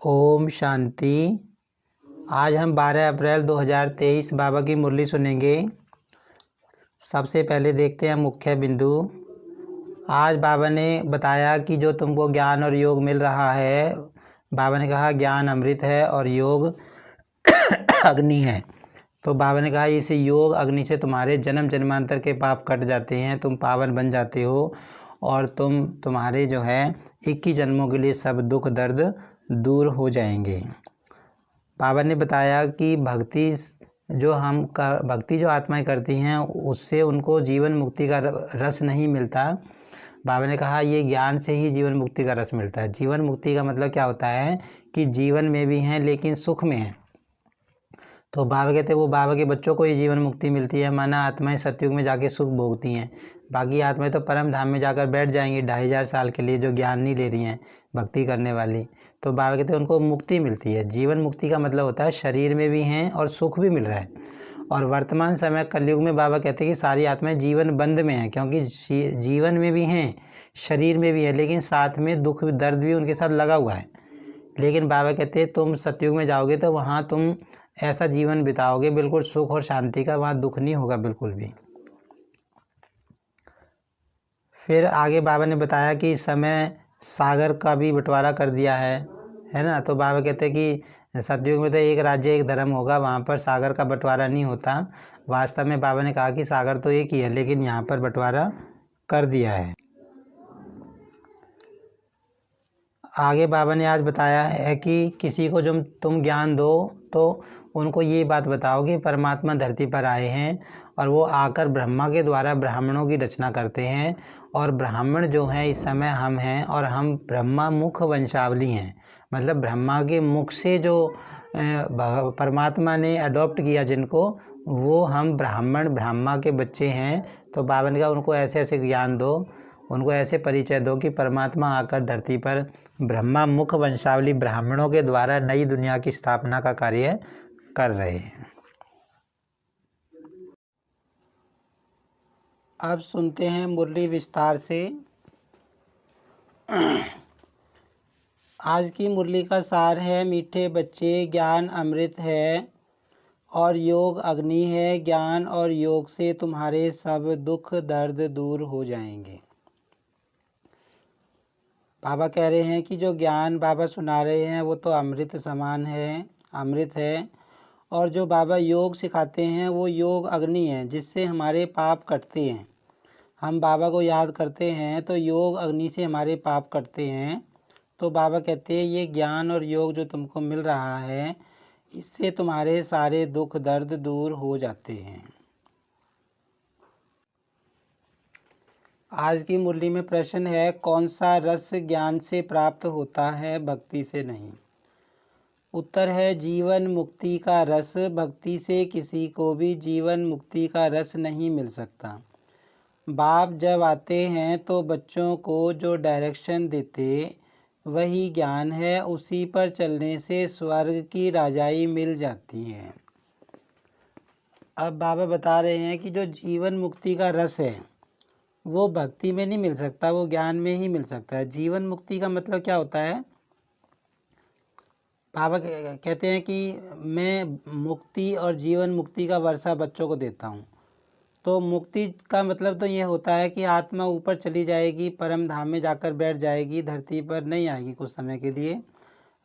ओम शांति। आज हम 12 अप्रैल 2023 बाबा की मुरली सुनेंगे। सबसे पहले देखते हैं मुख्य बिंदु। आज बाबा ने बताया कि जो तुमको ज्ञान और योग मिल रहा है, बाबा ने कहा ज्ञान अमृत है और योग अग्नि है। तो बाबा ने कहा इस योग अग्नि से तुम्हारे जन्म जन्मांतर के पाप कट जाते हैं, तुम पावन बन जाते हो और तुम्हारे जो है 21 जन्मों के लिए सब दुख दर्द दूर हो जाएंगे। बाबा ने बताया कि भक्ति जो आत्माएं करती हैं उससे उनको जीवन मुक्ति का रस नहीं मिलता। बाबा ने कहा ये ज्ञान से ही जीवन मुक्ति का रस मिलता है। जीवन मुक्ति का मतलब क्या होता है कि जीवन में भी हैं लेकिन सुख में हैं। तो बाबा कहते हैं वो बाबा के बच्चों को ही जीवन मुक्ति मिलती है, माना आत्माएं सतयुग में जाके सुख भोगती हैं। बाकी आत्माएं तो परम धाम में जाकर बैठ जाएंगी 2500 साल के लिए, जो ज्ञान नहीं ले रही हैं भक्ति करने वाली। तो बाबा कहते हैं उनको मुक्ति मिलती है। जीवन मुक्ति का मतलब होता है शरीर में भी हैं और सुख भी मिल रहा है। और वर्तमान समय कलयुग में बाबा कहते हैं कि सारी आत्माएं जीवन बंद में हैं, क्योंकि जीवन में भी हैं शरीर में भी है, लेकिन साथ में दुख दर्द भी उनके साथ लगा हुआ है। लेकिन बाबा कहते हैं तुम सतयुग में जाओगे तो वहाँ तुम ऐसा जीवन बिताओगे बिल्कुल सुख और शांति का, वहाँ दुख नहीं होगा बिल्कुल भी। फिर आगे बाबा ने बताया कि इस समय सागर का भी बंटवारा कर दिया है ना। तो बाबा कहते हैं कि सतयुग में तो एक राज्य एक धर्म होगा, वहाँ पर सागर का बंटवारा नहीं होता। वास्तव में बाबा ने कहा कि सागर तो एक ही है, लेकिन यहाँ पर बंटवारा कर दिया है। आगे बाबा ने आज बताया है कि किसी को जब तुम ज्ञान दो तो उनको ये बात बताओ कि परमात्मा धरती पर आए हैं और वो आकर ब्रह्मा के द्वारा ब्राह्मणों की रचना करते हैं। और ब्राह्मण जो हैं इस समय हम हैं और हम ब्रह्मा मुख वंशावली हैं। मतलब ब्रह्मा के मुख से जो परमात्मा ने अडॉप्ट किया जिनको, वो हम ब्रह्मा के बच्चे हैं। तो बाबा ने कहा उनको ऐसे ऐसे ज्ञान दो, उनको ऐसे परिचय दो कि परमात्मा आकर धरती पर ब्रह्मा मुख वंशावली ब्राह्मणों के द्वारा नई दुनिया की स्थापना का कार्य कर रहे हैं। अब सुनते हैं मुरली विस्तार से। आज की मुरली का सार है, मीठे बच्चे ज्ञान अमृत है और योग अग्नि है। ज्ञान और योग से तुम्हारे सब दुख दर्द दूर हो जाएंगे। बाबा कह रहे हैं कि जो ज्ञान बाबा सुना रहे हैं वो तो अमृत समान है, अमृत है। और जो बाबा योग सिखाते हैं वो योग अग्नि है, जिससे हमारे पाप कटते हैं। हम बाबा को याद करते हैं तो योग अग्नि से हमारे पाप कटते हैं। तो बाबा कहते हैं ये ज्ञान और योग जो तुमको मिल रहा है, इससे तुम्हारे सारे दुख दर्द दूर हो जाते हैं। आज की मुरली में प्रश्न है, कौन सा रस ज्ञान से प्राप्त होता है, भक्ति से नहीं? उत्तर है जीवन मुक्ति का रस। भक्ति से किसी को भी जीवन मुक्ति का रस नहीं मिल सकता। बाप जब आते हैं तो बच्चों को जो डायरेक्शन देते वही ज्ञान है, उसी पर चलने से स्वर्ग की राजाई मिल जाती है। अब बाबा बता रहे हैं कि जो जीवन मुक्ति का रस है वो भक्ति में नहीं मिल सकता, वो ज्ञान में ही मिल सकता है। जीवन मुक्ति का मतलब क्या होता है? बाबा कहते हैं कि मैं मुक्ति और जीवन मुक्ति का वर्षा बच्चों को देता हूँ। तो मुक्ति का मतलब तो ये होता है कि आत्मा ऊपर चली जाएगी, परम धाम में जाकर बैठ जाएगी, धरती पर नहीं आएगी कुछ समय के लिए।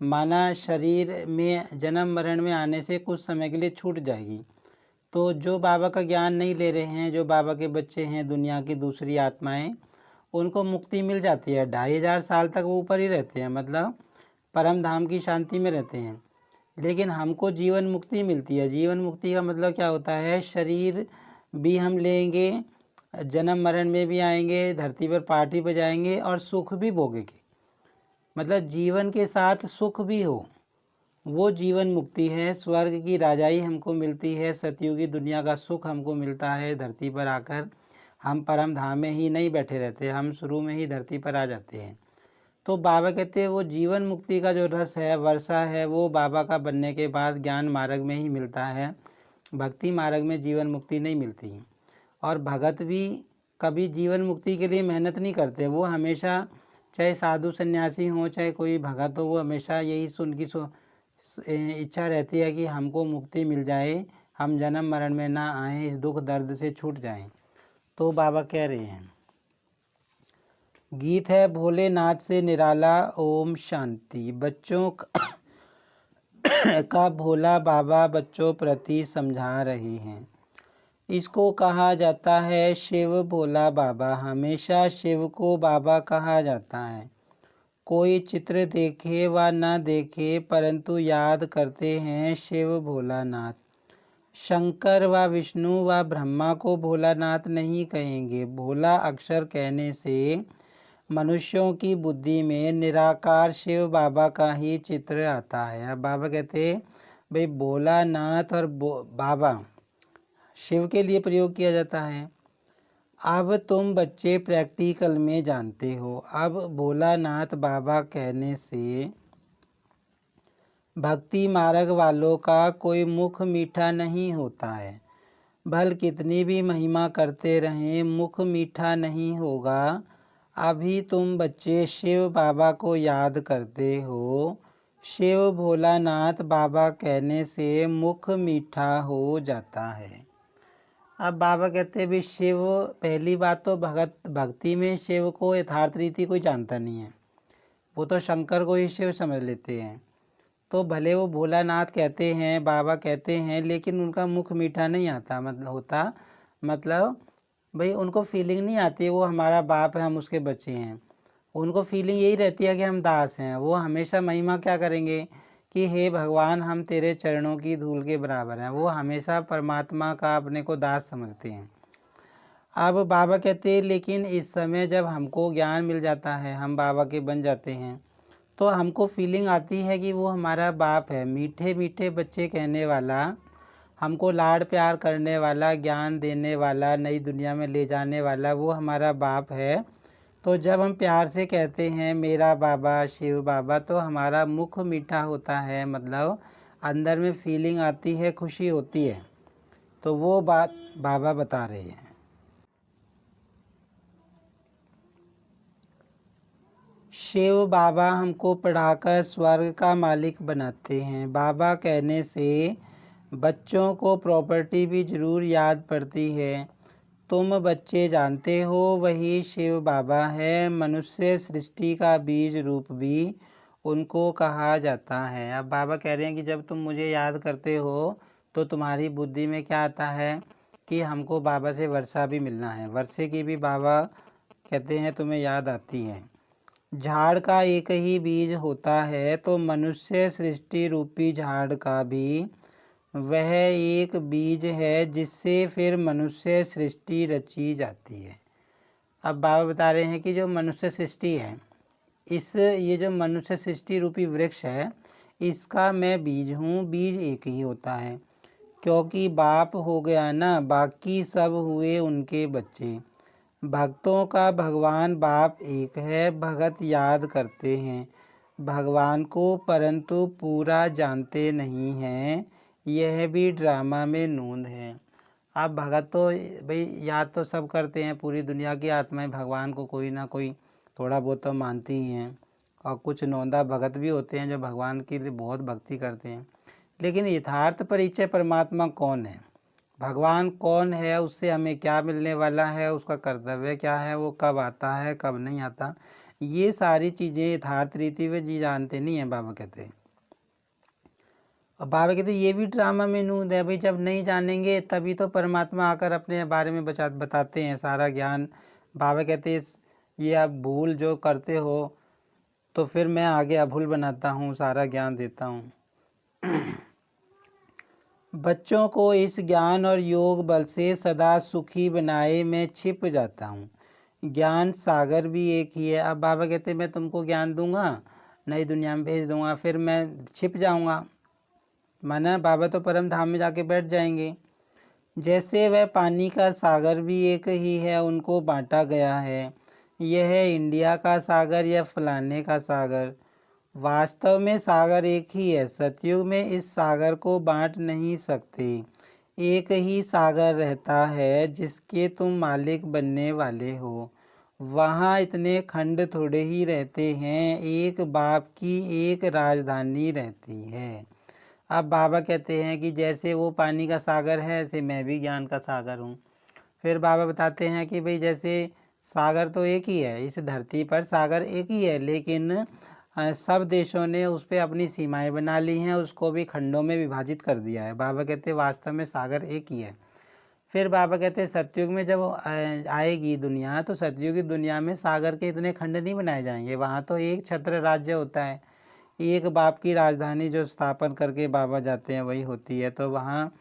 माना शरीर में जन्म मरण में आने से कुछ समय के लिए छूट जाएगी। तो जो बाबा का ज्ञान नहीं ले रहे हैं, जो बाबा के बच्चे हैं, दुनिया की दूसरी आत्माएं, उनको मुक्ति मिल जाती है। 2500 साल तक वो ऊपर ही रहते हैं, मतलब परम धाम की शांति में रहते हैं। लेकिन हमको जीवन मुक्ति मिलती है। जीवन मुक्ति का मतलब क्या होता है? शरीर भी हम लेंगे, जन्म मरण में भी आएंगे, धरती पर पार्टी बजाएंगे और सुख भी भोगेंगे। मतलब जीवन के साथ सुख भी हो, वो जीवन मुक्ति है। स्वर्ग की राजाई हमको मिलती है, सतयुगी दुनिया का सुख हमको मिलता है। धरती पर आकर हम परम धाम में ही नहीं बैठे रहते, हम शुरू में ही धरती पर आ जाते हैं। तो बाबा कहते हैं वो जीवन मुक्ति का जो रस है, वर्षा है, वो बाबा का बनने के बाद ज्ञान मार्ग में ही मिलता है। भक्ति मार्ग में जीवन मुक्ति नहीं मिलती। और भगत भी कभी जीवन मुक्ति के लिए मेहनत नहीं करते, वो हमेशा चाहे साधु सन्यासी हों चाहे कोई भगत हो, वो हमेशा यही उनकी इच्छा रहती है कि हमको मुक्ति मिल जाए, हम जन्म मरण में ना आए, इस दुख दर्द से छूट जाएं। तो बाबा कह रहे हैं, गीत है भोलेनाथ से निराला ओम शांति। बच्चों का भोला बाबा बच्चों प्रति समझा रहे हैं। इसको कहा जाता है शिव भोला बाबा। हमेशा शिव को बाबा कहा जाता है। कोई चित्र देखे व न देखे परंतु याद करते हैं शिव भोलानाथ। शंकर व विष्णु व ब्रह्मा को भोलानाथ नहीं कहेंगे। भोला अक्षर कहने से मनुष्यों की बुद्धि में निराकार शिव बाबा का ही चित्र आता है। अब बाबा कहते भाई भोलानाथ और बाबा शिव के लिए प्रयोग किया जाता है। अब तुम बच्चे प्रैक्टिकल में जानते हो। अब भोलानाथ बाबा कहने से भक्ति मार्ग वालों का कोई मुख मीठा नहीं होता है। भल कितनी भी महिमा करते रहें, मुख मीठा नहीं होगा। अभी तुम बच्चे शिव बाबा को याद करते हो। शिव भोलानाथ बाबा कहने से मुख मीठा हो जाता है। अब बाबा कहते हैं भी शिव, पहली बात तो भक्ति में शिव को यथार्थ रीति कोई जानता नहीं है, वो तो शंकर को ही शिव समझ लेते हैं। तो भले वो भोलानाथ कहते हैं, बाबा कहते हैं, लेकिन उनका मुख मीठा नहीं आता मतलब भाई उनको फीलिंग नहीं आती वो हमारा बाप है, हम उसके बच्चे हैं। उनको फीलिंग यही रहती है कि हम दास हैं। वो हमेशा महिमा क्या करेंगे कि हे भगवान हम तेरे चरणों की धूल के बराबर हैं। वो हमेशा परमात्मा का अपने को दास समझते हैं। अब बाबा कहते हैं लेकिन इस समय जब हमको ज्ञान मिल जाता है, हम बाबा के बन जाते हैं, तो हमको फीलिंग आती है कि वो हमारा बाप है। मीठे मीठे बच्चे कहने वाला, हमको लाड प्यार करने वाला, ज्ञान देने वाला, नई दुनिया में ले जाने वाला, वो हमारा बाप है। तो जब हम प्यार से कहते हैं मेरा बाबा शिव बाबा, तो हमारा मुख मीठा होता है, मतलब अंदर में फीलिंग आती है, खुशी होती है। तो वो बात बाबा बता रहे हैं। शिव बाबा हमको पढ़ाकर स्वर्ग का मालिक बनाते हैं। बाबा कहने से बच्चों को प्रॉपर्टी भी ज़रूर याद पड़ती है। तुम बच्चे जानते हो वही शिव बाबा है। मनुष्य सृष्टि का बीज रूप भी उनको कहा जाता है। अब बाबा कह रहे हैं कि जब तुम मुझे याद करते हो तो तुम्हारी बुद्धि में क्या आता है कि हमको बाबा से वर्षा भी मिलना है। वर्षे की भी बाबा कहते हैं तुम्हें याद आती है। झाड़ का एक ही बीज होता है, तो मनुष्य सृष्टि रूपी झाड़ का भी वह एक बीज है जिससे फिर मनुष्य सृष्टि रची जाती है। अब बाबा बता रहे हैं कि जो मनुष्य सृष्टि है, ये जो मनुष्य सृष्टि रूपी वृक्ष है, इसका मैं बीज हूँ। बीज एक ही होता है क्योंकि बाप हो गया ना, बाकी सब हुए उनके बच्चे। भक्तों का भगवान बाप एक है। भगत याद करते हैं भगवान को परंतु पूरा जानते नहीं हैं, यह भी ड्रामा में नूंद है। अब भगत तो भाई याद तो सब करते हैं, पूरी दुनिया की आत्माएं भगवान को कोई ना कोई थोड़ा बहुत तो मानती ही हैं, और कुछ नौंदा भगत भी होते हैं जो भगवान के लिए बहुत भक्ति करते हैं। लेकिन यथार्थ परिचय परमात्मा कौन है, भगवान कौन है, उससे हमें क्या मिलने वाला है, उसका कर्तव्य क्या है, वो कब आता है कब नहीं आता, ये सारी चीज़ें यथार्थ रीति में जी जानते नहीं हैं। बाबा कहते हैं, और बाबा कहते ये भी ड्रामा में नूंद है। भाई जब नहीं जानेंगे तभी तो परमात्मा आकर अपने बारे में बताते हैं सारा ज्ञान। बाबा कहते ये आप भूल जो करते हो तो फिर मैं आगे अभूल बनाता हूँ, सारा ज्ञान देता हूँ। बच्चों को इस ज्ञान और योग बल से सदा सुखी बनाए मैं छिप जाता हूँ। ज्ञान सागर भी एक ही है। अब बाबा कहते मैं तुमको ज्ञान दूंगा, नई दुनिया में भेज दूंगा, फिर मैं छिप जाऊंगा, माना बाबा तो परम धाम में जाके बैठ जाएंगे। जैसे वह पानी का सागर भी एक ही है, उनको बांटा गया है। यह है इंडिया का सागर या फलाने का सागर, वास्तव में सागर एक ही है। सतयुग में इस सागर को बांट नहीं सकते। एक ही सागर रहता है जिसके तुम मालिक बनने वाले हो। वहाँ इतने खंड थोड़े ही रहते हैं, एक बाप की एक राजधानी रहती है। अब बाबा कहते हैं कि जैसे वो पानी का सागर है, ऐसे मैं भी ज्ञान का सागर हूँ। फिर बाबा बताते हैं कि भाई जैसे सागर तो एक ही है, इस धरती पर सागर एक ही है, लेकिन सब देशों ने उस पर अपनी सीमाएं बना ली हैं, उसको भी खंडों में विभाजित कर दिया है। बाबा कहते हैं वास्तव में सागर एक ही है। फिर बाबा कहते हैं सतयुग में जब आएगी दुनिया, तो सतयुग की दुनिया में सागर के इतने खंड नहीं बनाए जाएंगे। वहाँ तो एक छत्र राज्य होता है, एक बाप की राजधानी जो स्थापन करके बाबा जाते हैं वही होती है। तो वहाँ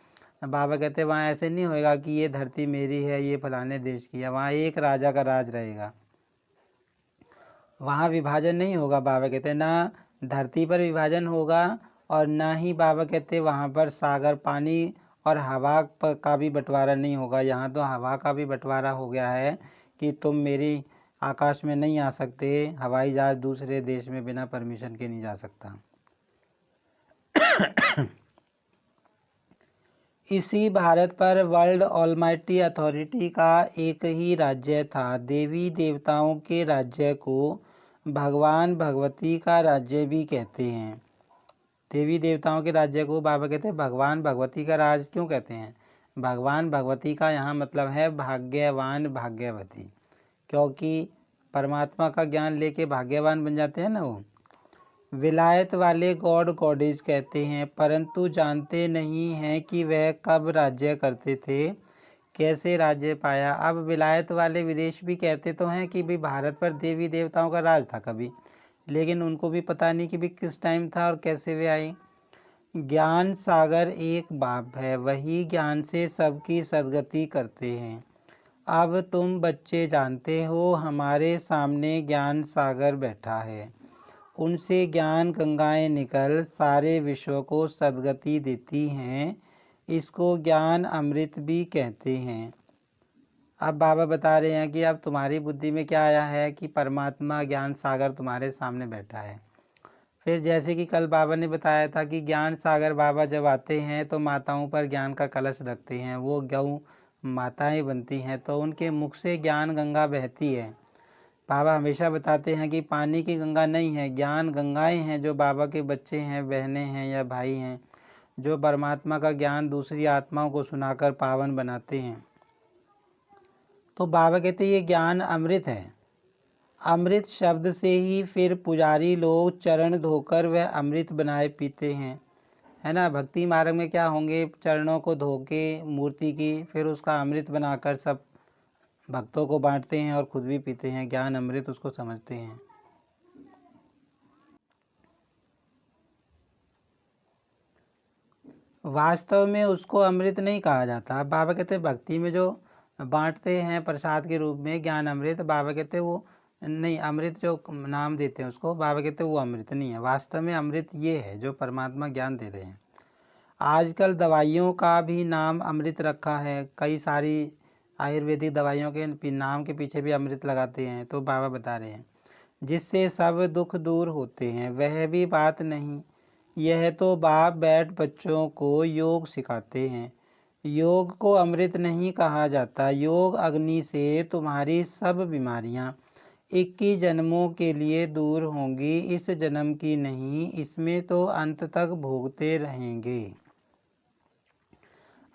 बाबा कहते हैं वहाँ ऐसे नहीं होएगा कि ये धरती मेरी है, ये फलाने देश की है। वहाँ एक राजा का राज रहेगा, वहाँ विभाजन नहीं होगा। बाबा कहते हैं ना धरती पर विभाजन होगा, और ना ही बाबा कहते वहाँ पर सागर पानी और हवा का भी बंटवारा नहीं होगा। यहाँ तो हवा का भी बंटवारा हो गया है कि तुम मेरी आकाश में नहीं आ सकते, हवाई जहाज दूसरे देश में बिना परमिशन के नहीं जा सकता। इसी भारत पर वर्ल्ड ऑलमाइटी अथॉरिटी का एक ही राज्य था। देवी देवताओं के राज्य को भगवान भगवती का राज्य भी कहते हैं। देवी देवताओं के राज्य को बाबा कहते हैं भगवान भगवती का राज क्यों कहते हैं? भगवान भगवती का यहाँ मतलब है भाग्यवान भाग्यवती, क्योंकि परमात्मा का ज्ञान लेके भाग्यवान बन जाते हैं ना वो। विलायत वाले गॉड गॉडेज कहते हैं, परंतु जानते नहीं हैं कि वह कब राज्य करते थे, कैसे राज्य पाया। अब विलायत वाले विदेश भी कहते तो हैं कि भाई भारत पर देवी देवताओं का राज था कभी, लेकिन उनको भी पता नहीं कि भाई किस टाइम था और कैसे वे आए। ज्ञान सागर एक बाप है, वही ज्ञान से सबकी सद्गति करते हैं। अब तुम बच्चे जानते हो हमारे सामने ज्ञान सागर बैठा है, उनसे ज्ञान गंगाएं निकल सारे विश्व को सद्गति देती हैं। इसको ज्ञान अमृत भी कहते हैं। अब बाबा बता रहे हैं कि अब तुम्हारी बुद्धि में क्या आया है कि परमात्मा ज्ञान सागर तुम्हारे सामने बैठा है। फिर जैसे कि कल बाबा ने बताया था कि ज्ञान सागर बाबा जब आते हैं तो माताओं पर ज्ञान का कलश रखते हैं, वो गौ माताएं बनती हैं, तो उनके मुख से ज्ञान गंगा बहती है। बाबा हमेशा बताते हैं कि पानी की गंगा नहीं है, ज्ञान गंगाएं हैं, जो बाबा के बच्चे हैं, बहनें हैं या भाई हैं, जो परमात्मा का ज्ञान दूसरी आत्माओं को सुनाकर पावन बनाते हैं। तो बाबा कहते हैं ये ज्ञान अमृत है। अमृत शब्द से ही फिर पुजारी लोग चरण धोकर वह अमृत बनाए पीते हैं, है ना। भक्ति मार्ग में क्या होंगे, चरणों को धो के मूर्ति की, फिर उसका अमृत बनाकर सब भक्तों को बांटते हैं और खुद भी पीते हैं। ज्ञान अमृत उसको समझते हैं। वास्तव में उसको अमृत नहीं कहा जाता। बाबा कहते हैं भक्ति में जो बांटते हैं प्रसाद के रूप में ज्ञान अमृत, बाबा कहते हैं वो नहीं, अमृत जो नाम देते हैं उसको, बाबा कहते हैं वो अमृत नहीं है। वास्तव में अमृत ये है जो परमात्मा ज्ञान दे रहे हैं। आजकल दवाइयों का भी नाम अमृत रखा है, कई सारी आयुर्वेदिक दवाइयों के नाम के पीछे भी अमृत लगाते हैं। तो बाबा बता रहे हैं जिससे सब दुख दूर होते हैं, वह भी बात नहीं। यह तो बाप बैठ बच्चों को योग सिखाते हैं। योग को अमृत नहीं कहा जाता। योग अग्नि से तुम्हारी सब बीमारियां 21 जन्मों के लिए दूर होंगी, इस जन्म की नहीं, इसमें तो अंत तक भोगते रहेंगे।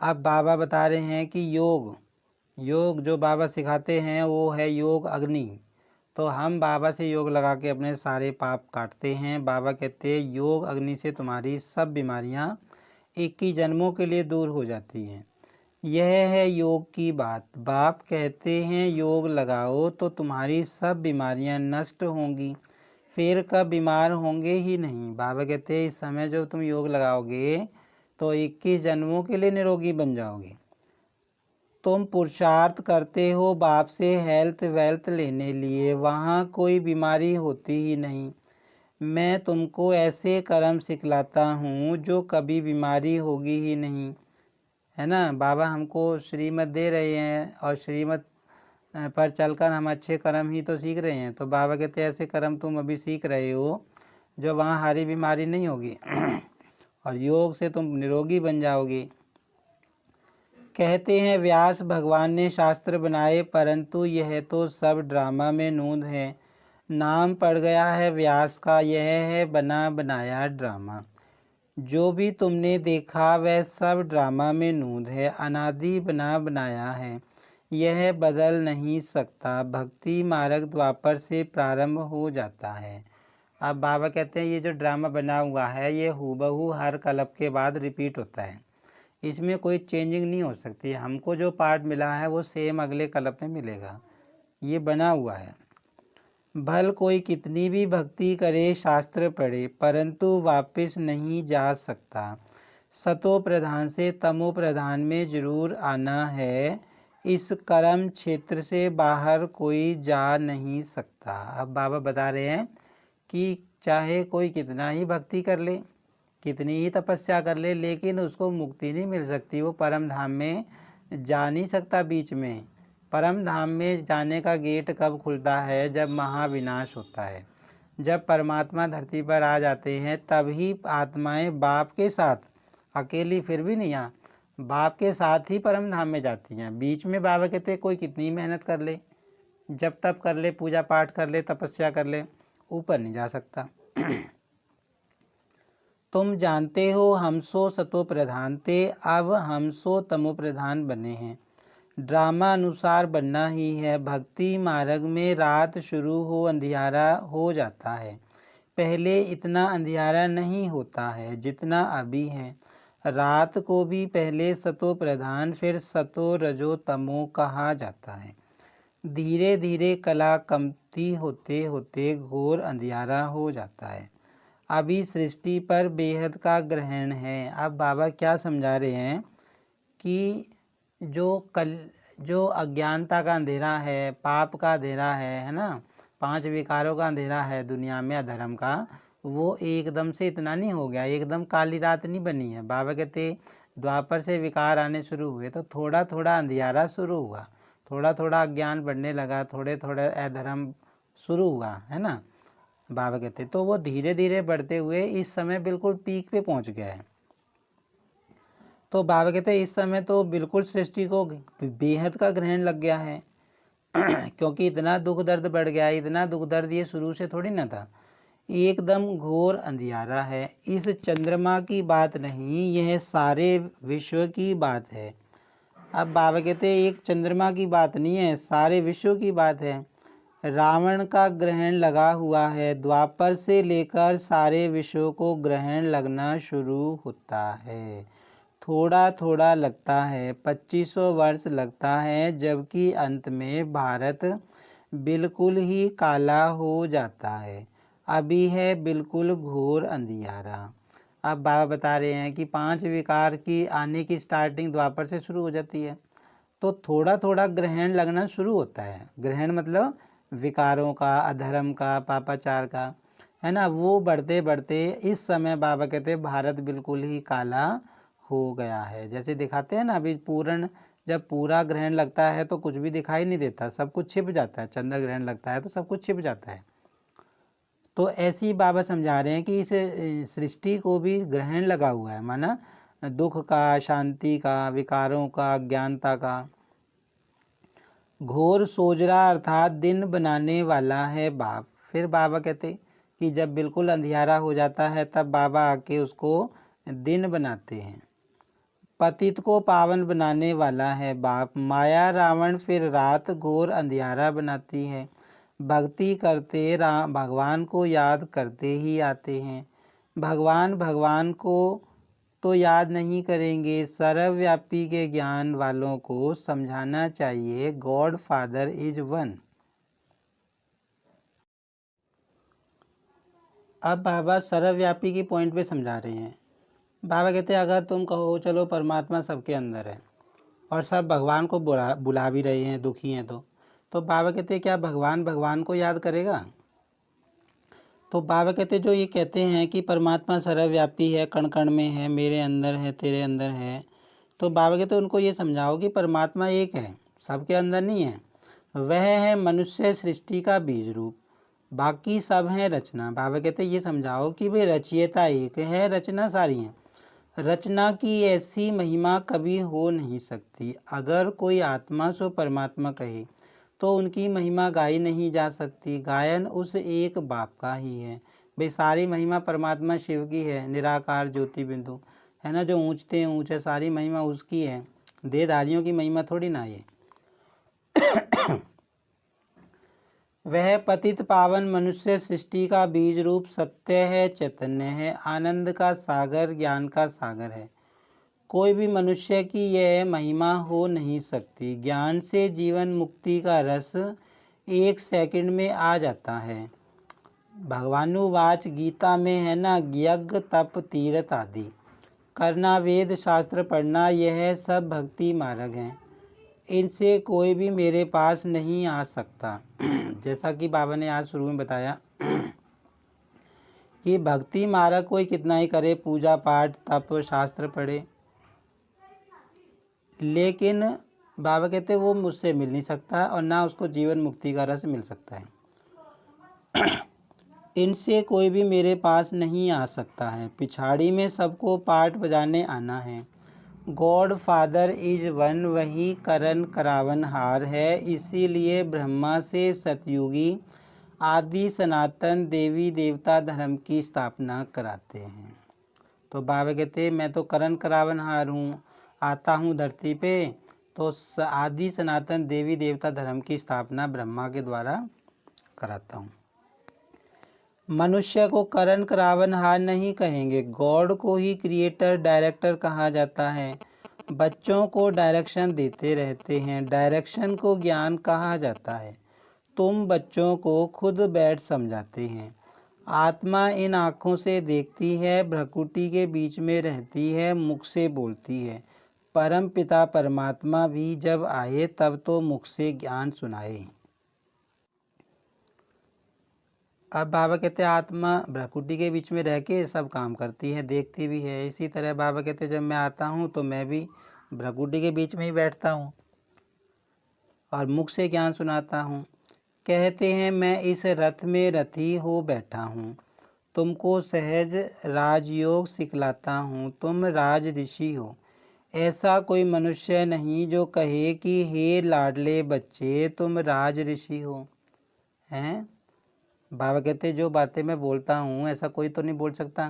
अब बाबा बता रहे हैं कि योग जो बाबा सिखाते हैं वो है योग अग्नि। तो हम बाबा से योग लगा के अपने सारे पाप काटते हैं। बाबा कहते हैं योग अग्नि से तुम्हारी सब बीमारियां 21 जन्मों के लिए दूर हो जाती हैं। यह है योग की बात। बाप कहते हैं योग लगाओ तो तुम्हारी सब बीमारियां नष्ट होंगी, फिर कब बीमार होंगे ही नहीं। बाबा कहते हैं इस समय जब तुम योग लगाओगे तो 21 जन्मों के लिए निरोगी बन जाओगे। तुम पुरुषार्थ करते हो बाप से हेल्थ वेल्थ लेने लिए, वहाँ कोई बीमारी होती ही नहीं। मैं तुमको ऐसे कर्म सिखलाता हूँ जो कभी बीमारी होगी ही नहीं, है ना। बाबा हमको श्रीमत दे रहे हैं और श्रीमत पर चलकर हम अच्छे कर्म ही तो सीख रहे हैं। तो बाबा कहते हैं ऐसे कर्म तुम अभी सीख रहे हो जो वहाँ हारी बीमारी नहीं होगी और योग से तुम निरोगी बन जाओगे। कहते हैं व्यास भगवान ने शास्त्र बनाए, परंतु यह तो सब ड्रामा में नूंद है। नाम पड़ गया है व्यास का, यह है बना बनाया ड्रामा। जो भी तुमने देखा वह सब ड्रामा में नूंद है, अनादि बना बनाया है, यह बदल नहीं सकता। भक्ति मार्ग द्वापर से प्रारंभ हो जाता है। अब बाबा कहते हैं ये जो ड्रामा बना हुआ है ये हूबहू हर कल्प के बाद रिपीट होता है, इसमें कोई चेंजिंग नहीं हो सकती। हमको जो पार्ट मिला है वो सेम अगले कल्प में मिलेगा, ये बना हुआ है। भल कोई कितनी भी भक्ति करे, शास्त्र पढ़े, परंतु वापस नहीं जा सकता। सतो प्रधान से तमो प्रधान में जरूर आना है, इस कर्म क्षेत्र से बाहर कोई जा नहीं सकता। अब बाबा बता रहे हैं कि चाहे कोई कितना ही भक्ति कर ले, कितनी ही तपस्या कर ले, लेकिन उसको मुक्ति नहीं मिल सकती। वो परम धाम में जा नहीं सकता बीच में। परम धाम में जाने का गेट कब खुलता है? जब महाविनाश होता है, जब परमात्मा धरती पर आ जाते हैं, तभी आत्माएं बाप के साथ, अकेली फिर भी नहीं, बाप के साथ ही परम धाम में जाती हैं। बीच में बाबा कहते कोई कितनी मेहनत कर ले, जब तप कर ले, पूजा पाठ कर ले, तपस्या कर ले, ऊपर नहीं जा सकता। तुम जानते हो हम सो सतो प्रधान थे, अब हम सो तमो प्रधान बने हैं। ड्रामा अनुसार बनना ही है। भक्ति मार्ग में रात शुरू हो अंधियारा हो जाता है। पहले इतना अंधियारा नहीं होता है जितना अभी है। रात को भी पहले सतो प्रधान फिर सतो रजो तमो कहा जाता है। धीरे धीरे कला कमती होते होते घोर अंधियारा हो जाता है। अभी सृष्टि पर बेहद का ग्रहण है। अब बाबा क्या समझा रहे हैं कि जो अज्ञानता का अंधेरा है, पाप का अंधेरा है ना, 5 विकारों का अंधेरा है दुनिया में, अधर्म का, वो एकदम से इतना नहीं हो गया, एकदम काली रात नहीं बनी है। बाबा कहते द्वापर से विकार आने शुरू हुए तो थोड़ा थोड़ा अंधियारा शुरू हुआ, थोड़ा थोड़ा अज्ञान बढ़ने लगा, थोड़े थोड़े अधर्म शुरू हुआ, है ना। बाबा कहते तो वो धीरे धीरे बढ़ते हुए इस समय बिल्कुल पीक पे पहुंच गया है। तो बाबा कहते हैं इस समय तो बिल्कुल सृष्टि को बेहद का ग्रहण लग गया है क्योंकि इतना दुख दर्द बढ़ गया, इतना दुख दर्द ये शुरू से थोड़ी ना था, एकदम घोर अंधियारा है। इस चंद्रमा की बात नहीं, यह सारे विश्व की बात है। अब बाबा कहते हैं एक चंद्रमा की बात नहीं है, सारे विश्व की बात है। रावण का ग्रहण लगा हुआ है, द्वापर से लेकर सारे विश्व को ग्रहण लगना शुरू होता है। थोड़ा थोड़ा लगता है, 2500 वर्ष लगता है, जबकि अंत में भारत बिल्कुल ही काला हो जाता है। अभी है बिल्कुल घोर अंधियारा। अब बाबा बता रहे हैं कि 5 विकार की आने की स्टार्टिंग द्वापर से शुरू हो जाती है, तो थोड़ा थोड़ा ग्रहण लगना शुरू होता है। ग्रहण मतलब विकारों का, अधर्म का, पापाचार का, है ना। वो बढ़ते बढ़ते इस समय बाबा कहते हैं भारत बिल्कुल ही काला हो गया है। जैसे दिखाते हैं ना अभी पूर्ण, जब पूरा ग्रहण लगता है तो कुछ भी दिखाई नहीं देता, सब कुछ छिप जाता है। चंद्र ग्रहण लगता है तो सब कुछ छिप जाता है। तो ऐसे ही बाबा समझा रहे हैं कि इस सृष्टि को भी ग्रहण लगा हुआ है, माना दुख का, शांति का, विकारों का, अज्ञानता का। घोर सोजरा अर्थात दिन बनाने वाला है बाप। फिर बाबा कहते कि जब बिल्कुल अंधियारा हो जाता है तब बाबा आके उसको दिन बनाते हैं। पतित को पावन बनाने वाला है बाप। माया रावण फिर रात घोर अंधियारा बनाती है। भक्ति करते भगवान को याद करते ही आते हैं। भगवान भगवान को तो याद नहीं करेंगे, सर्वव्यापी के ज्ञान वालों को समझाना चाहिए गॉड फादर इज वन। अब बाबा सर्वव्यापी की पॉइंट पे समझा रहे हैं। बाबा कहते हैं अगर तुम कहो चलो परमात्मा सबके अंदर है और सब भगवान को बुला भी रहे हैं, दुखी हैं, तो बाबा कहते हैं क्या भगवान भगवान को याद करेगा? तो बाबा कहते जो ये कहते हैं कि परमात्मा सर्वव्यापी है, कण कण में है, मेरे अंदर है, तेरे अंदर है, तो बाबा कहते उनको ये समझाओ कि परमात्मा एक है, सबके अंदर नहीं है। वह है मनुष्य सृष्टि का बीज रूप, बाकी सब हैं रचना। बाबा कहते ये समझाओ कि भाई रचयिता एक है, रचना सारी हैं। रचना की ऐसी महिमा कभी हो नहीं सकती। अगर कोई आत्मा सो परमात्मा कहे तो उनकी महिमा गाई नहीं जा सकती। गायन उस एक बाप का ही है। भाई सारी महिमा परमात्मा शिव की है, निराकार ज्योति बिंदु है ना, जो ऊंचते ऊंचे, सारी महिमा उसकी है। देहधारियों की महिमा थोड़ी ना ये। वह पतित पावन मनुष्य सृष्टि का बीज रूप सत्य है, चैतन्य है, आनंद का सागर, ज्ञान का सागर है। कोई भी मनुष्य की यह महिमा हो नहीं सकती। ज्ञान से जीवन मुक्ति का रस 1 सेकंड में आ जाता है। भगवानुवाच गीता में है ना, यज्ञ तप तीर्थ आदि करना, वेद शास्त्र पढ़ना, यह सब भक्ति मार्ग हैं। इनसे कोई भी मेरे पास नहीं आ सकता। जैसा कि बाबा ने आज शुरू में बताया कि भक्ति मार्ग कोई कितना ही करे, पूजा पाठ तप शास्त्र पढ़े, लेकिन बाबा कहते वो मुझसे मिल नहीं सकता और ना उसको जीवन मुक्ति का रस मिल सकता है। इनसे कोई भी मेरे पास नहीं आ सकता है। पिछाड़ी में सबको पाठ बजाने आना है। गॉड फादर इज वन, वही करण करावनहार है। इसीलिए ब्रह्मा से सतयुगी आदि सनातन देवी देवता धर्म की स्थापना कराते हैं। तो बाबा कहते मैं तो करण करावनहार हूँ, आता हूँ धरती पे, तो आदि सनातन देवी देवता धर्म की स्थापना ब्रह्मा के द्वारा कराता हूँ। मनुष्य को करण करावनहार नहीं कहेंगे, गॉड को ही क्रिएटर डायरेक्टर कहा जाता है। बच्चों को डायरेक्शन देते रहते हैं, डायरेक्शन को ज्ञान कहा जाता है। तुम बच्चों को खुद बैठ समझाते हैं। आत्मा इन आँखों से देखती है, भ्रकुटी के बीच में रहती है, मुख से बोलती है। परम पिता परमात्मा भी जब आए तब तो मुख से ज्ञान सुनाए। अब बाबा कहते हैं आत्मा भ्रकुटी के बीच में रह के सब काम करती है, देखती भी है। इसी तरह बाबा कहते हैं जब मैं आता हूँ तो मैं भी भ्रकुटी के बीच में ही बैठता हूँ और मुख से ज्ञान सुनाता हूँ। कहते हैं मैं इस रथ में रथी हो बैठा हूँ, तुमको सहज राजयोग सिखलाता हूँ, तुम राज ऋषि हो। ऐसा कोई मनुष्य नहीं जो कहे कि हे लाडले बच्चे तुम राज ऋषि हो। हैं बाबा कहते जो बातें मैं बोलता हूँ ऐसा कोई तो नहीं बोल सकता।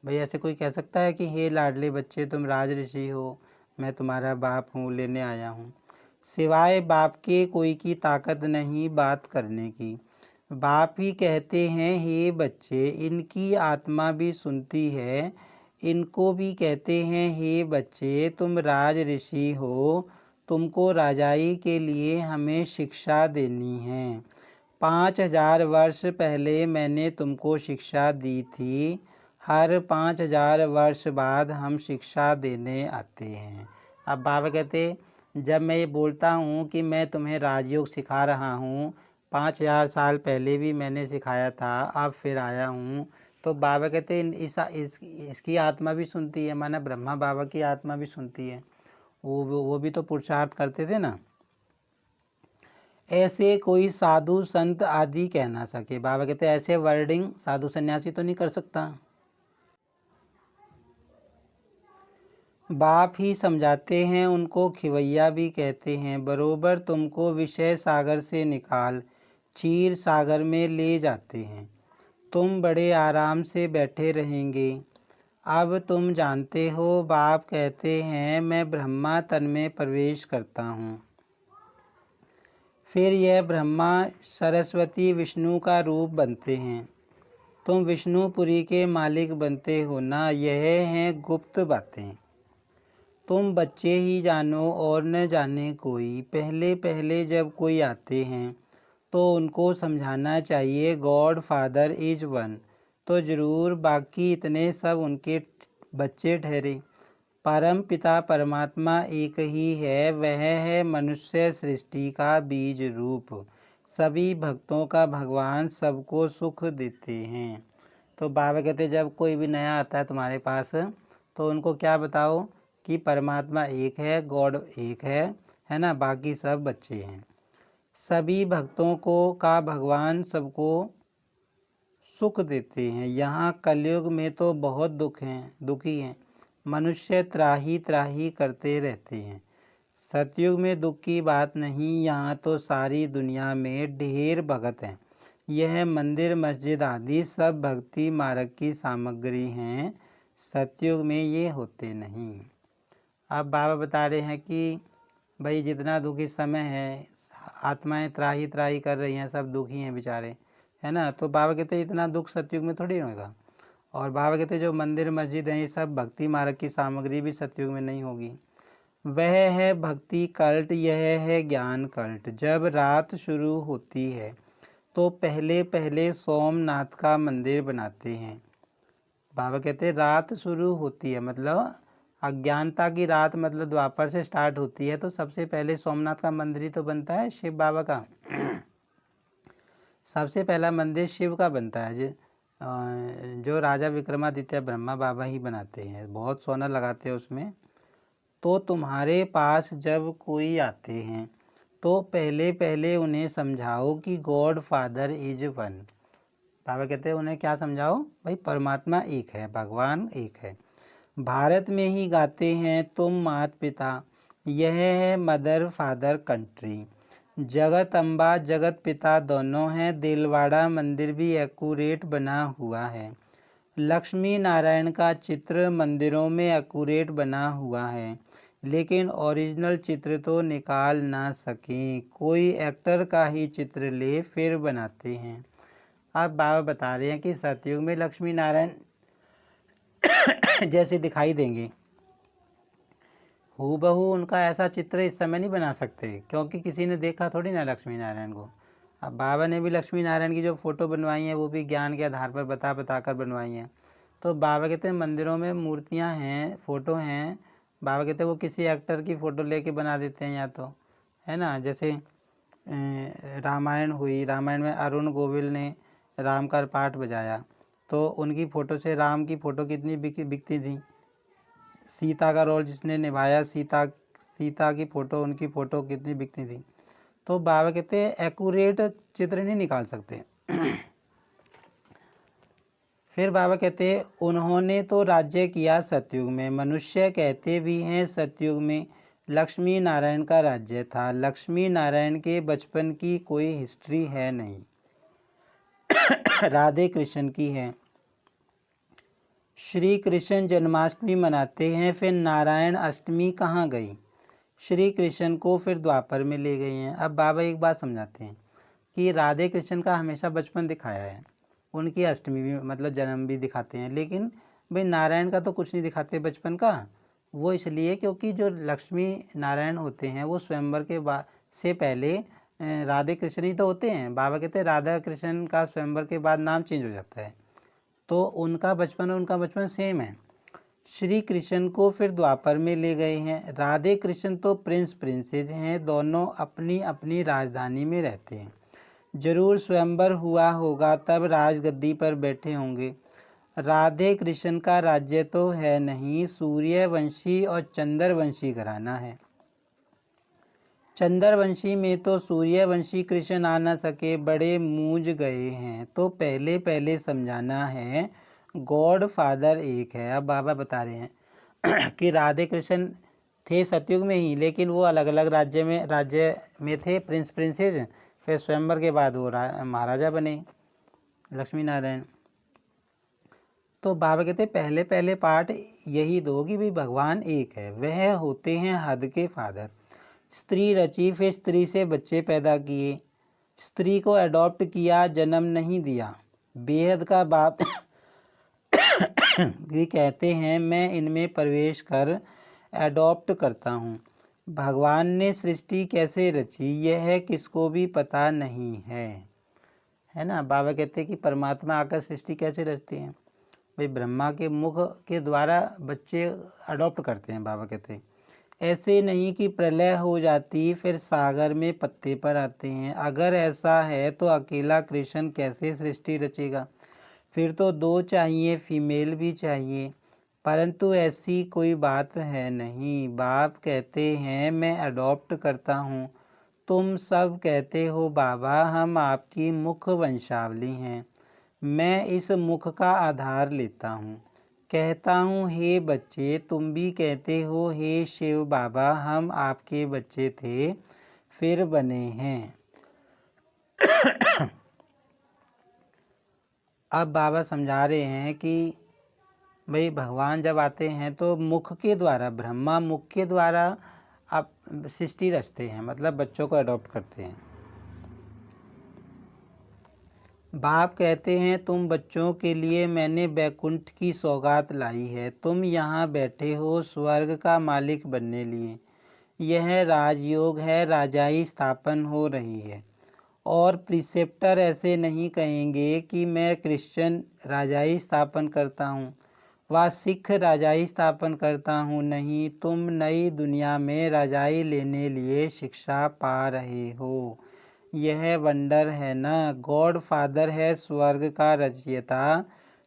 भाई ऐसे कोई कह सकता है कि हे लाडले बच्चे तुम राज ऋषि हो, मैं तुम्हारा बाप हूँ, लेने आया हूँ। सिवाय बाप के कोई की ताकत नहीं बात करने की। बाप ही कहते हैं हे बच्चे, इनकी आत्मा भी सुनती है, इनको भी कहते हैं हे बच्चे तुम राज ऋषि हो, तुमको राजाई के लिए हमें शिक्षा देनी है। 5000 वर्ष पहले मैंने तुमको शिक्षा दी थी, हर 5000 वर्ष बाद हम शिक्षा देने आते हैं। अब बाबा कहते जब मैं ये बोलता हूँ कि मैं तुम्हें राजयोग सिखा रहा हूँ, 5000 साल पहले भी मैंने सिखाया था, अब फिर आया हूँ, तो बाबा कहते इसकी आत्मा भी सुनती है, माना ब्रह्मा बाबा की आत्मा भी सुनती है। वो भी तो पुरुषार्थ करते थे ना। ऐसे कोई साधु संत आदि कह ना सके। बाबा कहते ऐसे वर्डिंग साधु सन्यासी तो नहीं कर सकता। बाप ही समझाते हैं, उनको खिवैया भी कहते हैं। बरोबर तुमको विषय सागर से निकाल क्षीर सागर में ले जाते हैं। तुम बड़े आराम से बैठे रहेंगे। अब तुम जानते हो, बाप कहते हैं मैं ब्रह्मा तन में प्रवेश करता हूँ। फिर यह ब्रह्मा सरस्वती विष्णु का रूप बनते हैं। तुम विष्णुपुरी के मालिक बनते हो ना, यह हैं गुप्त बातें। तुम बच्चे ही जानो और न जाने कोई। पहले पहले जब कोई आते हैं तो उनको समझाना चाहिए गॉड फादर इज वन, तो ज़रूर बाकी इतने सब उनके बच्चे ठहरे। परम पिता परमात्मा एक ही है, वह है मनुष्य सृष्टि का बीज रूप, सभी भक्तों का भगवान, सबको सुख देते हैं। तो बाबा कहते जब कोई भी नया आता है तुम्हारे पास तो उनको क्या बताओ कि परमात्मा एक है, गॉड एक है ना, बाकी सब बच्चे हैं। सभी भक्तों को का भगवान सबको सुख देते हैं। यहाँ कलयुग में तो बहुत दुखी हैं। मनुष्य त्राही त्राही करते रहते हैं। सतयुग में दुख की बात नहीं, यहाँ तो सारी दुनिया में ढेर भगत हैं। यह मंदिर मस्जिद आदि सब भक्ति मार्ग की सामग्री हैं, सतयुग में ये होते नहीं। अब बाबा बता रहे हैं कि भाई जितना दुख इस समय है, आत्माएं त्राही त्राही कर रही हैं, सब दुखी हैं बेचारे, है ना। तो बाबा कहते इतना दुख सतयुग में थोड़ी होगा। और बाबा कहते जो मंदिर मस्जिद हैं ये सब भक्ति मार्ग की सामग्री भी सतयुग में नहीं होगी। वह है भक्ति कल्ट, यह है ज्ञान कल्ट। जब रात शुरू होती है तो पहले पहले सोमनाथ का मंदिर बनाते हैं। बाबा कहते रात शुरू होती है मतलब अज्ञानता की रात, मतलब द्वापर से स्टार्ट होती है, तो सबसे पहले सोमनाथ का मंदिर ही तो बनता है, शिव बाबा का। सबसे पहला मंदिर शिव का बनता है, जो राजा विक्रमादित्य ब्रह्मा बाबा ही बनाते हैं, बहुत सोना लगाते हैं उसमें। तो तुम्हारे पास जब कोई आते हैं तो पहले पहले उन्हें समझाओ कि गॉड फादर इज वन। बाबा कहते हैं उन्हें क्या समझाओ, भाई परमात्मा एक है, भगवान एक है। भारत में ही गाते हैं तुम मात पिता, यह है मदर फादर कंट्री। जगत अम्बा जगत पिता दोनों हैं, दिलवाड़ा मंदिर भी एक्यूरेट बना हुआ है। लक्ष्मी नारायण का चित्र मंदिरों में एक्यूरेट बना हुआ है, लेकिन ओरिजिनल चित्र तो निकाल ना सकें, कोई एक्टर का ही चित्र ले फिर बनाते हैं। अब बाबा बता रहे हैं कि सतयुग में लक्ष्मी नारायण जैसे दिखाई देंगे, हूबहू उनका ऐसा चित्र इस समय नहीं बना सकते, क्योंकि किसी ने देखा थोड़ी ना लक्ष्मी नारायण को। अब बाबा ने भी लक्ष्मी नारायण की जो फ़ोटो बनवाई हैं वो भी ज्ञान के आधार पर बता बता कर बनवाई हैं। तो बाबा कहते हैं मंदिरों में मूर्तियां हैं, फ़ोटो हैं, बाबा कहते हैं वो किसी एक्टर की फ़ोटो लेके बना देते हैं या तो, है ना। जैसे रामायण हुई, रामायण में अरुण गोविल ने राम का पाठ बजाया, तो उनकी फ़ोटो से राम की फ़ोटो कितनी बिकती थी। सीता का रोल जिसने निभाया, सीता की फ़ोटो, उनकी फ़ोटो कितनी बिकती थी। तो बाबा कहते हैं एक्यूरेट चित्र नहीं निकाल सकते। फिर बाबा कहते हैं उन्होंने तो राज्य किया सतयुग में, मनुष्य कहते भी हैं सतयुग में लक्ष्मी नारायण का राज्य था। लक्ष्मी नारायण के बचपन की कोई हिस्ट्री है नहीं, राधे कृष्ण की है। श्री कृष्ण जन्माष्टमी मनाते हैं, फिर नारायण अष्टमी कहाँ गई। श्री कृष्ण को फिर द्वापर में ले गए हैं। अब बाबा एक बात समझाते हैं कि राधे कृष्ण का हमेशा बचपन दिखाया है, उनकी अष्टमी भी मतलब जन्म भी दिखाते हैं, लेकिन भाई नारायण का तो कुछ नहीं दिखाते बचपन का। वो इसलिए क्योंकि जो लक्ष्मी नारायण होते हैं वो स्वयंवर के बाद से पहले राधे कृष्ण ही तो होते हैं। बाबा कहते हैं राधा कृष्ण का स्वयंवर के बाद नाम चेंज हो जाता है, तो उनका बचपन और उनका बचपन सेम है। श्री कृष्ण को फिर द्वापर में ले गए हैं। राधे कृष्ण तो प्रिंस प्रिंसेस हैं, दोनों अपनी अपनी राजधानी में रहते हैं। जरूर स्वयंवर हुआ होगा तब राजगद्दी पर बैठे होंगे। राधे कृष्ण का राज्य तो है नहीं, सूर्यवंशी और चंद्रवंशी घराना है। चंद्रवंशी में तो सूर्यवंशी कृष्ण आ न सके, बड़े मूंझ गए हैं। तो पहले पहले समझाना है गॉड फादर एक है। अब बाबा बता रहे हैं कि राधे कृष्ण थे सतयुग में ही, लेकिन वो अलग अलग राज्य में थे, प्रिंस प्रिंसेस। फिर स्वयंवर के बाद वो महाराजा बने लक्ष्मी नारायण। तो बाबा कहते पहले पहले पार्ट यही दो कि भाई भगवान एक है, वह होते हैं हद के फादर। स्त्री रची, फिर स्त्री से बच्चे पैदा किए, स्त्री को अडॉप्ट किया, जन्म नहीं दिया। बेहद का बाप भी कहते हैं मैं इनमें प्रवेश कर अडॉप्ट करता हूँ। भगवान ने सृष्टि कैसे रची यह किसको भी पता नहीं है ना। बाबा कहते हैं कि परमात्मा आकर सृष्टि कैसे रचते हैं, भाई ब्रह्मा के मुख के द्वारा बच्चे अडॉप्ट करते हैं। बाबा कहते हैं ऐसे नहीं कि प्रलय हो जाती फिर सागर में पत्ते पर आते हैं। अगर ऐसा है तो अकेला कृष्ण कैसे सृष्टि रचेगा, फिर तो दो चाहिए, फीमेल भी चाहिए। परंतु ऐसी कोई बात है नहीं। बाप कहते हैं मैं अडॉप्ट करता हूँ, तुम सब कहते हो बाबा हम आपकी मुख वंशावली हैं। मैं इस मुख का आधार लेता हूँ, कहता हूँ हे बच्चे, तुम भी कहते हो हे शिव बाबा हम आपके बच्चे थे फिर बने हैं। अब बाबा समझा रहे हैं कि भाई भगवान जब आते हैं तो मुख के द्वारा, ब्रह्मा मुख के द्वारा आप सृष्टि रचते हैं, मतलब बच्चों को अडॉप्ट करते हैं। बाप कहते हैं तुम बच्चों के लिए मैंने बैकुंठ की सौगात लाई है, तुम यहाँ बैठे हो स्वर्ग का मालिक बनने लिए। यह राजयोग है, राजाई स्थापन हो रही है। और प्रिसेप्टर ऐसे नहीं कहेंगे कि मैं क्रिश्चियन राजाई स्थापन करता हूँ व सिख राजाई स्थापन करता हूँ। नहीं, तुम नई दुनिया में राजाई लेने लिए शिक्षा पा रहे हो। यह वंडर है ना। गॉड फादर है स्वर्ग का रचयिता,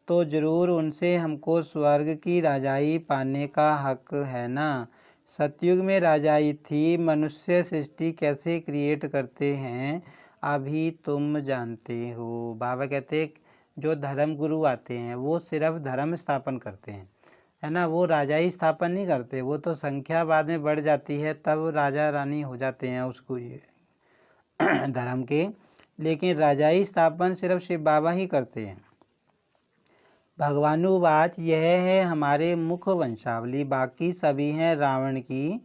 तो जरूर उनसे हमको स्वर्ग की राजाई पाने का हक है ना। सतयुग में राजाई थी, मनुष्य सृष्टि कैसे क्रिएट करते हैं अभी तुम जानते हो। बाबा कहते जो धर्म गुरु आते हैं वो सिर्फ धर्म स्थापन करते हैं, है ना, वो राजाई स्थापन नहीं करते। वो तो संख्या बाद में बढ़ जाती है तब राजा रानी हो जाते हैं उसको ये धर्म के, लेकिन राजाई स्थापन सिर्फ शिव बाबा ही करते हैं। भगवानुवाच यह है हमारे मुख वंशावली, बाकी सभी हैं रावण की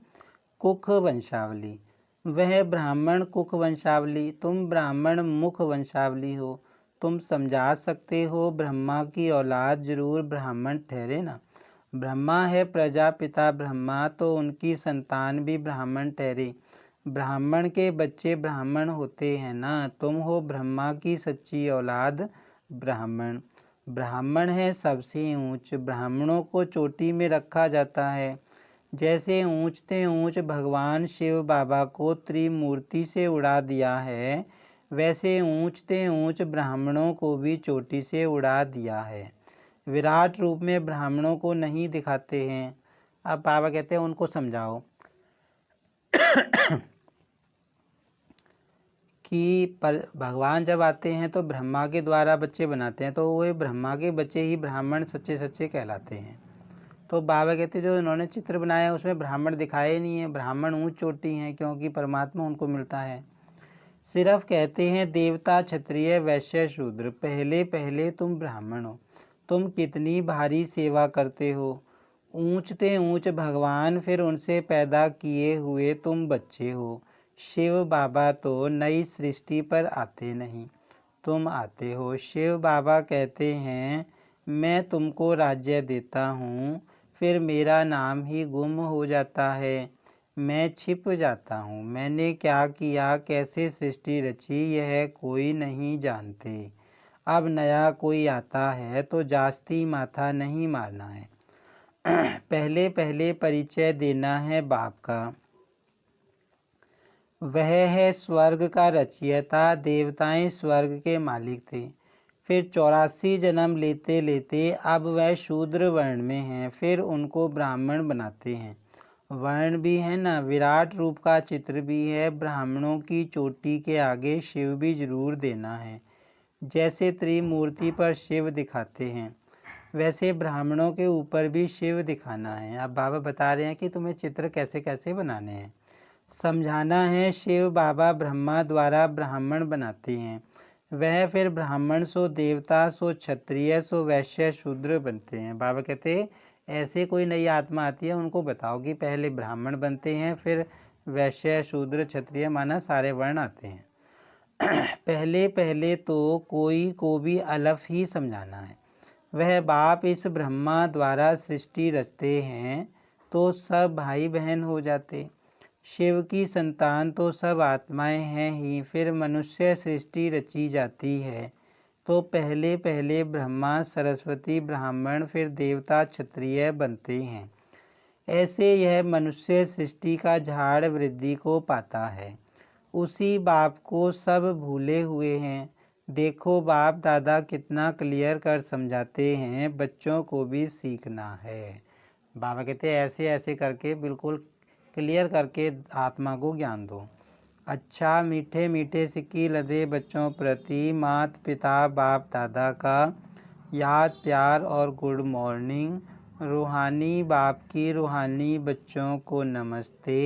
कुख वंशावली। वह ब्राह्मण कुख वंशावली, तुम ब्राह्मण मुख वंशावली हो। तुम समझा सकते हो ब्रह्मा की औलाद जरूर ब्राह्मण ठहरे ना। ब्रह्मा है प्रजापिता ब्रह्मा, तो उनकी संतान भी ब्राह्मण ठहरे। ब्राह्मण के बच्चे ब्राह्मण होते हैं ना। तुम हो ब्रह्मा की सच्ची औलाद ब्राह्मण। ब्राह्मण है सबसे ऊंच, ब्राह्मणों को चोटी में रखा जाता है। जैसे ऊंचते ऊंच भगवान शिव बाबा को त्रिमूर्ति से उड़ा दिया है, वैसे ऊंचते ऊंच ब्राह्मणों को भी चोटी से उड़ा दिया है। विराट रूप में ब्राह्मणों को नहीं दिखाते हैं। अब बाबा कहते हैं उनको समझाओ कि पर भगवान जब आते हैं तो ब्रह्मा के द्वारा बच्चे बनाते हैं, तो वो ब्रह्मा के बच्चे ही ब्राह्मण सच्चे सच्चे कहलाते हैं। तो बाबा कहते जो इन्होंने चित्र बनाया उसमें ब्राह्मण दिखाए नहीं है, ब्राह्मण ऊंच चोटी हैं क्योंकि परमात्मा उनको मिलता है। सिर्फ कहते हैं देवता क्षत्रिय वैश्य शूद्र, पहले पहले तुम ब्राह्मण हो। तुम कितनी भारी सेवा करते हो। ऊंचते ऊंच भगवान, फिर उनसे पैदा किए हुए तुम बच्चे हो। शिव बाबा तो नई सृष्टि पर आते नहीं, तुम आते हो। शिव बाबा कहते हैं मैं तुमको राज्य देता हूँ, फिर मेरा नाम ही गुम हो जाता है, मैं छिप जाता हूँ। मैंने क्या किया, कैसे सृष्टि रची, यह कोई नहीं जानते। अब नया कोई आता है तो जास्ती माथा नहीं मारना है। पहले पहले परिचय देना है बाप का। वह है स्वर्ग का रचयिता, देवताएं स्वर्ग के मालिक थे। फिर 84 जन्म लेते लेते अब वह शूद्र वर्ण में हैं, फिर उनको ब्राह्मण बनाते हैं। वर्ण भी है ना, विराट रूप का चित्र भी है। ब्राह्मणों की चोटी के आगे शिव भी जरूर देना है। जैसे त्रिमूर्ति पर शिव दिखाते हैं वैसे ब्राह्मणों के ऊपर भी शिव दिखाना है। अब बाबा बता रहे हैं कि तुम्हें चित्र कैसे कैसे बनाने हैं, समझाना है। शिव बाबा ब्रह्मा द्वारा ब्राह्मण बनाते हैं, वह फिर ब्राह्मण सो देवता सो क्षत्रिय सो वैश्य शूद्र बनते हैं। बाबा कहते ऐसे कोई नई आत्मा आती है उनको बताओ कि पहले ब्राह्मण बनते हैं, फिर वैश्य शूद्र क्षत्रिय माना सारे वर्ण आते हैं। पहले पहले तो कोई को भी अलफ ही समझाना है। वह बाप इस ब्रह्मा द्वारा सृष्टि रचते हैं तो सब भाई बहन हो जाते। शिव की संतान तो सब आत्माएं हैं ही। फिर मनुष्य सृष्टि रची जाती है तो पहले पहले ब्रह्मा सरस्वती ब्राह्मण, फिर देवता क्षत्रिय बनते हैं। ऐसे यह मनुष्य सृष्टि का झाड़ वृद्धि को पाता है। उसी बाप को सब भूले हुए हैं। देखो बाप दादा कितना क्लियर कर समझाते हैं, बच्चों को भी सीखना है। बाबा कहते हैं ऐसे ऐसे करके बिल्कुल क्लियर करके आत्मा को ज्ञान दो। अच्छा मीठे मीठे सिक्की लदे बच्चों प्रति मात पिता बाप दादा का याद, प्यार और गुड मॉर्निंग। रूहानी बाप की रूहानी बच्चों को नमस्ते।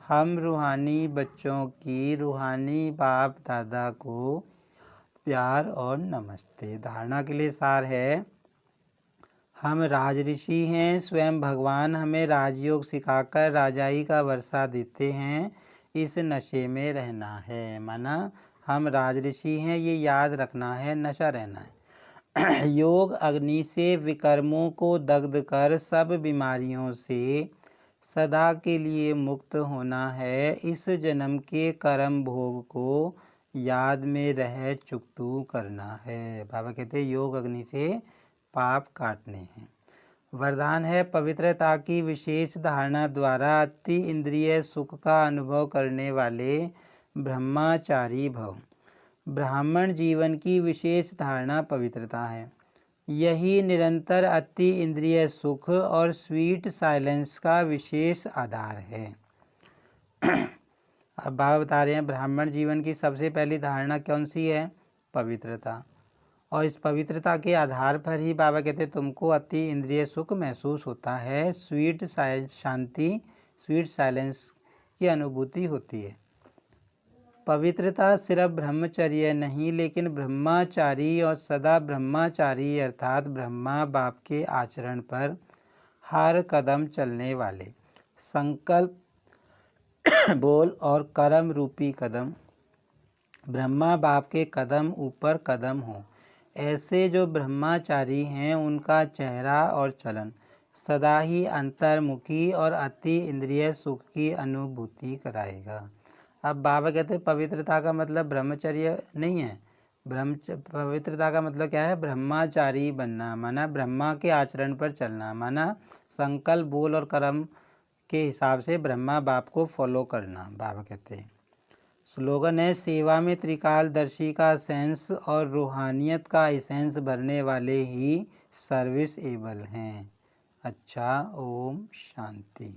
हम रूहानी बच्चों की रूहानी बाप दादा को प्यार और नमस्ते। धारणा के लिए सार है, हम राजऋषि हैं, स्वयं भगवान हमें राजयोग सिखाकर राजाई का वर्षा देते हैं। इस नशे में रहना है, माना हम राजऋषि हैं, ये याद रखना है, नशा रहना है। योग अग्नि से विकर्मों को दग्ध कर सब बीमारियों से सदा के लिए मुक्त होना है। इस जन्म के कर्म भोग को याद में रह चुकतू करना है। बाबा कहते हैं योग अग्नि से पाप काटने हैं। वरदान है, पवित्रता की विशेष धारणा द्वारा अति इंद्रिय सुख का अनुभव करने वाले ब्रह्मचारी भव। ब्राह्मण जीवन की विशेष धारणा पवित्रता है। यही निरंतर अति इंद्रिय सुख और स्वीट साइलेंस का विशेष आधार है। अब बाबा बता रहे हैं ब्राह्मण जीवन की सबसे पहली धारणा कौन सी है? पवित्रता। और इस पवित्रता के आधार पर ही बाबा कहते हैं तुमको अति इंद्रिय सुख महसूस होता है, स्वीट शांति, स्वीट साइलेंस की अनुभूति होती है। पवित्रता सिर्फ ब्रह्मचर्य नहीं, लेकिन ब्रह्मचारी और सदा ब्रह्मचारी अर्थात ब्रह्मा बाप के आचरण पर हर कदम चलने वाले, संकल्प बोल और कर्म रूपी कदम ब्रह्मा बाप के कदम ऊपर कदम हो। ऐसे जो ब्रह्मचारी हैं उनका चेहरा और चलन सदा ही अंतर्मुखी और अति इंद्रिय सुख की अनुभूति कराएगा। अब बाबा कहते हैं पवित्रता का मतलब ब्रह्मचर्य नहीं है। पवित्रता का मतलब क्या है? ब्रह्मचारी बनना, माना ब्रह्मा के आचरण पर चलना, माना संकल्प बोल और कर्म के हिसाब से ब्रह्मा बाप को फॉलो करना। बाबा कहते हैं स्लोगन है, सेवा में त्रिकालदर्शी का सेंस और रूहानियत का एसेंस भरने वाले ही सर्विस एबल हैं। अच्छा, ओम शांति।